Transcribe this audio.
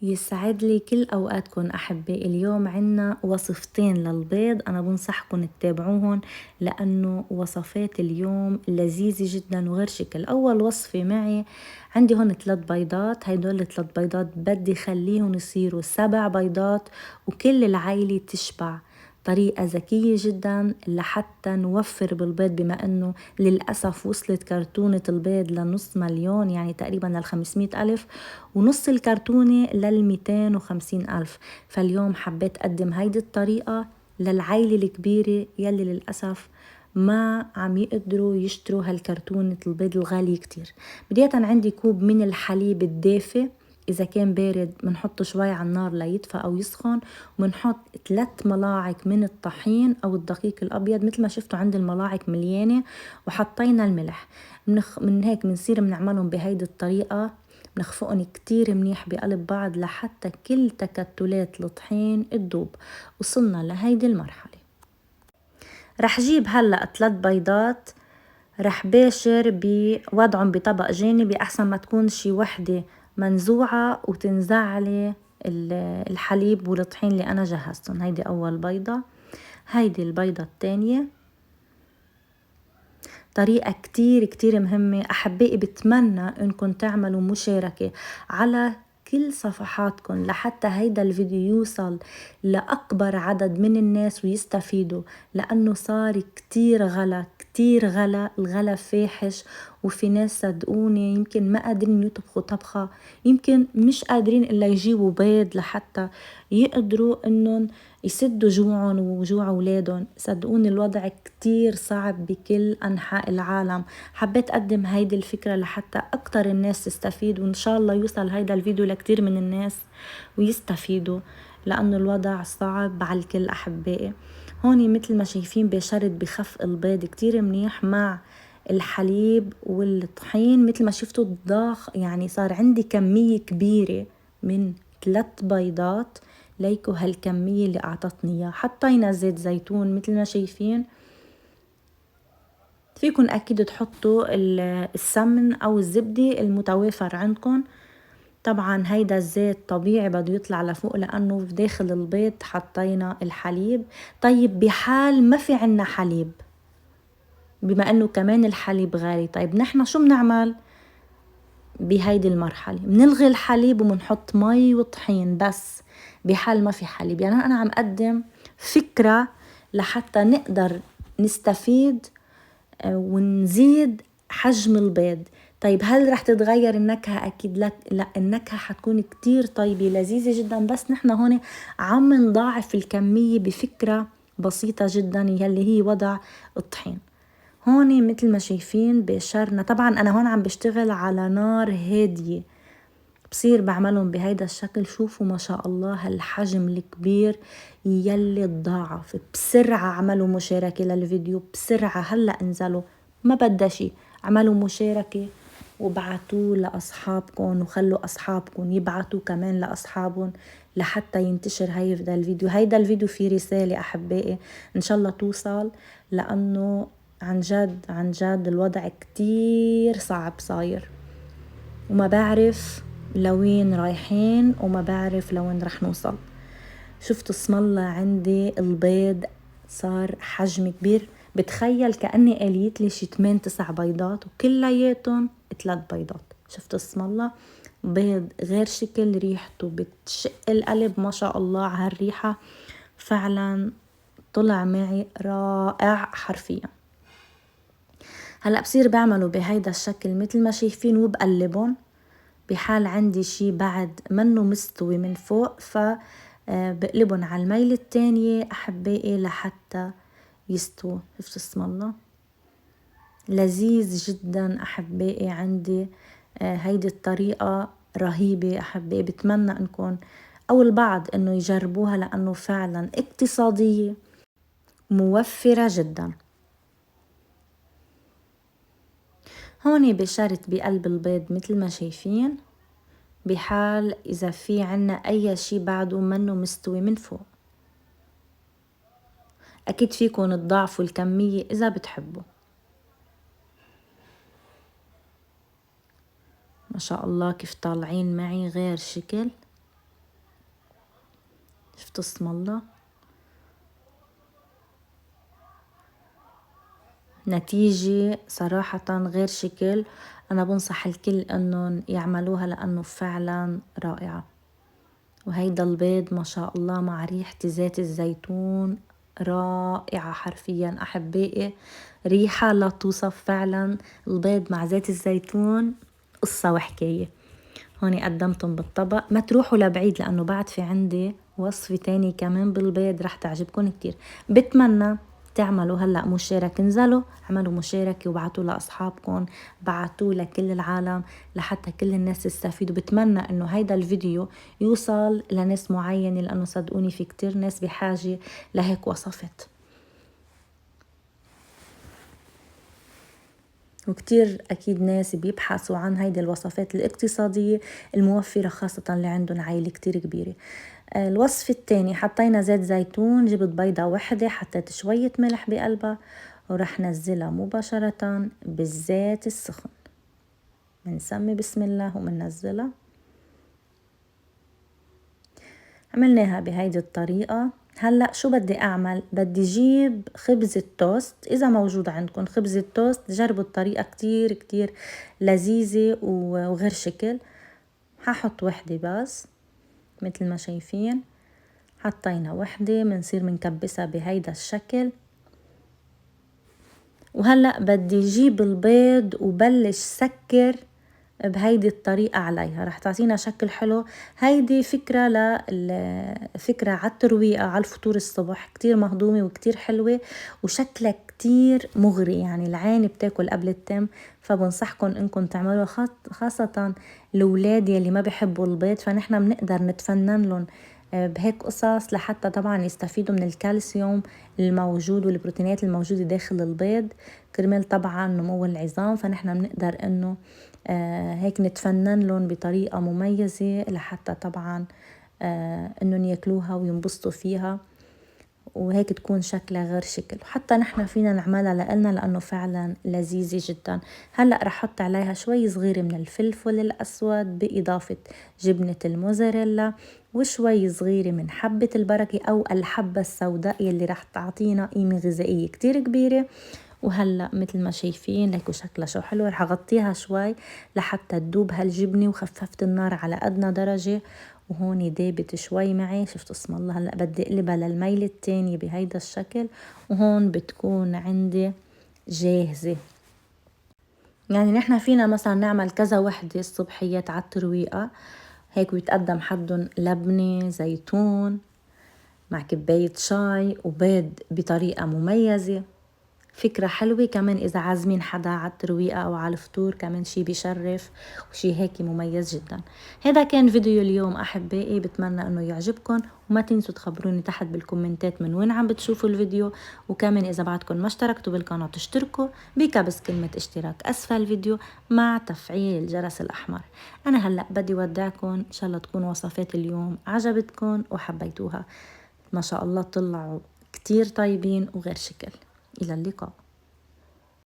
يسعد لي كل أوقاتكم أحبائي. اليوم عنا وصفتين للبيض، أنا بنصحكم تتابعوهم لأنه وصفات اليوم لذيذة جدا وغير شكل. أول وصفة معي عندي هون 3 بيضات، هيدول 3 بيضات بدي خليهم يصيروا 7 بيضات وكل العائلة تشبع. طريقة ذكية جدا لحتى نوفر بالبيض، بما أنه للأسف وصلت كرتونة البيض لنص مليون، يعني تقريبا ل500,000، ونص الكرتونة لل250,000. فاليوم حبيت أقدم هيدي الطريقة للعائلة الكبيرة يلي للأسف ما عم يقدروا يشتروا هالكرتونة البيض الغالية كتير. بداية عندي كوب من الحليب الدافئ، إذا كان بارد منحطه شوي على النار ليدفى أو يسخن، ومنحط 3 ملاعق من الطحين أو الدقيق الأبيض مثل ما شفتوا عند الملاعق مليانة، وحطينا الملح. من هيك منصير منعملهم بهيدي الطريقة، بنخفقهم كتير منيح بقلب بعض لحتى كل تكتلات الطحين تدوب. وصلنا لهيدي المرحلة. رح جيب هلأ 3 بيضات، رح باشر بوضعهم بطبق جانبي، أحسن ما تكون شي وحدة منزوعة وتنزع عليه الحليب والطحين اللي أنا جهزتهم. هيدي أول بيضة. هيدي البيضة الثانية. طريقة كتير كتير مهمة أحبائي، بتمنى إنكم تعملوا مشاركة على كل صفحاتكم لحتى هيدا الفيديو يوصل لأكبر عدد من الناس ويستفيدوا، لأنه صار كتير غلا، كتير غلا، الغلا فاحش. وفي ناس صدقوني يمكن ما قادرين يطبخوا طبخة، يمكن مش قادرين إلا يجيبوا بيض لحتى يقدروا إنهم يسدوا جوعهم وجوع أولادهم. صدقوني الوضع كتير صعب بكل أنحاء العالم. حبيت أقدم هيدي الفكرة لحتى أكتر الناس تستفيد، وإن شاء الله يوصل هيدا الفيديو لكتير من الناس ويستفيدوا، لأنه الوضع صعب على الكل أحبائي. هوني مثل ما شايفين بشرت بخف البيض كتير منيح مع الحليب والطحين. مثل ما شفتوا الضاخ، يعني صار عندي كمية كبيرة من 3 بيضات ليكو هالكمية اللي أعطتني إياها. حطينا زيت زيتون مثل ما شايفين، فيكن أكيد تحطوا السمن أو الزبدة المتوافر عندكم. طبعا هيدا الزيت طبيعي بده يطلع لفوق لأنه في داخل البيض حطينا الحليب. طيب بحال ما في عنا حليب، بما أنه كمان الحليب غالي، طيب نحن شو بنعمل بهيدي المرحلة؟ منلغي الحليب ومنحط مي وطحين بس بحال ما في حليب. يعني أنا عم أقدم فكرة لحتى نقدر نستفيد ونزيد حجم البيض. طيب هل رح تتغير النكهة؟ أكيد لا، النكهة حتكون كتير طيبة لذيذة جدا، بس نحن هون عم نضاعف الكمية بفكرة بسيطة جدا يلي هي وضع الطحين. هون مثل ما شايفين بشرنا، طبعا أنا هون عم بشتغل على نار هادية، بصير بعملهم بهيدا الشكل. شوفوا ما شاء الله هالحجم الكبير يلي تضاعف بسرعة. عملوا مشاركة للفيديو بسرعة، هلأ انزلوا، ما بدها شي، عملوا مشاركة وبعتوه لأصحابكم، وخلوا أصحابكم يبعتوا كمان لأصحابهم لحتى ينتشر هيدا الفيديو. هيدا الفيديو فيه رسالة أحبائي إن شاء الله توصل، لأنه عن جد عن جد الوضع كتير صعب صاير، وما بعرف لوين رايحين وما بعرف لوين رح نوصل. شفتوا اسم الله عندي البيض صار حجم كبير، بتخيل كأني قليت لي شي 8-9 بيضات وكلياتهم 3 بيضات. شفتوا اسم الله بيض غير شكل، ريحته بتشق القلب ما شاء الله على هالريحة. فعلا طلع معي رائع حرفيا. هلأ بصير بعمله بهيدا الشكل مثل ما شايفين وبقلبهم بحال عندي شي بعد منه مستوي من فوق، بقلبهم على الميلة التانية أحبائي لحتى يستووا. شفتوا اسم الله لذيذ جدا أحبائي عندي. هيدي الطريقة رهيبة أحبائي، بتمنى أنكم أو البعض أنه يجربوها لأنه فعلا اقتصادية موفرة جدا. هوني بشرت بقلب البيض مثل ما شايفين، بحال إذا في عنا أي شي بعده منه مستوي من فوق. أكيد فيكن تضاعفوا الكمية إذا بتحبوا. ما شاء الله كيف طالعين معي غير شكل. شفتوا اسم الله. نتيجة صراحة غير شكل. أنا بنصح الكل أنهم يعملوها لأنه فعلا رائعة. وهيدا البيض ما شاء الله مع ريحة زيت الزيتون رائعة حرفيا أحبائي، ريحة لا توصف فعلا. البيض مع زيت الزيتون قصة وحكاية. هون قدمتهم بالطبق. ما تروحوا لبعيد لأنه بعد في عندي وصفة تاني كمان بالبيض رح تعجبكم كتير. بتمنى تعملوا هلأ مشاركة، انزلوا اعملوا مشاركة وبعتوا لأصحابكم، بعتوا لكل العالم لحتى كل الناس يستفيدوا. بتمنى انه هيدا الفيديو يوصل لناس معينة لأنه صدقوني في كتير ناس بحاجة لهيك وصفات. وكتير أكيد ناس بيبحثوا عن هيدي الوصفات الاقتصادية الموفرة خاصة اللي عندهم عائلة كتير كبيرة. الوصفة التانية حطينا زيت زيتون، جبت بيضة وحدة، حطيت شوية ملح بقلبها ورح نزلها مباشرة بالزيت السخن. منسمي بسم الله ومننزلها. عملناها بهيدي الطريقة. هلأ شو بدي أعمل؟ بدي جيب خبز التوست، إذا موجود عندكم خبز التوست جربوا الطريقة كتير كتير لذيذة وغير شكل. هحط وحدة بس مثل ما شايفين، حطينا وحدة منصير منكبسها بهيدا الشكل. وهلأ بدي جيب البيض وبلش سكر بهيدي الطريقة عليها، رح تعطينا شكل حلو. هيدي فكرة فكرة على الترويقة على الفطور الصبح، كتير مهضومة وكتير حلوة وشكلها كتير مغري، يعني العين بتاكل قبل التم. فبنصحكم انكم تعملوا خاصة الأولاد يلي ما بيحبوا البيض، فنحن بنقدر نتفنن لهم بهيك قصص لحتى طبعا يستفيدوا من الكالسيوم الموجود والبروتينات الموجودة داخل البيض كرمال طبعا نمو العظام. فنحن بنقدر انه هيك نتفنن لهم بطريقة مميزة لحتى طبعا انهم ياكلوها وينبسطوا فيها وهيك تكون شكلها غير شكل. حتى نحن فينا نعملها لإلنا لأنه فعلا لذيذة جدا. هلأ رح أحط عليها شوي صغيرة من الفلفل الأسود بإضافة جبنة الموزاريلا وشوي صغيرة من حبة البركة أو الحبة السوداء يلي رح تعطينا قيمة غذائية كتير كبيرة. وهلأ مثل ما شايفين ليكو شكلها شو حلو. رح أغطيها شوي لحتى تدوب هالجبنة وخففت النار على أدنى درجة. وهون دابت شوي معي، شفت اسم الله. هلأ بدي اقلبها للميلة التانية بهيدا الشكل وهون بتكون عندي جاهزة. يعني نحن فينا مثلا نعمل كذا وحدة الصبحيات على الترويقة. هيك بيتقدم حدهم لبنة زيتون مع كباية شاي وبيض بطريقة مميزة. فكرة حلوة كمان إذا عازمين حدا على الترويقة أو على الفطور، كمان شي بيشرف وشي هيك مميز جدا. هذا كان فيديو اليوم أحبائي، بتمنى أنه يعجبكم وما تنسوا تخبروني تحت بالكومنتات من وين عم بتشوفوا الفيديو. وكمان إذا بعدكم ما اشتركتوا بالقناة تشتركوا بكبس كلمة اشتراك أسفل الفيديو مع تفعيل الجرس الأحمر. أنا هلأ بدي ودعكم، إن شاء الله تكون وصفات اليوم عجبتكم وحبيتوها. ما شاء الله طلعوا كتير طيبين وغير شكل. إلى اللقاء.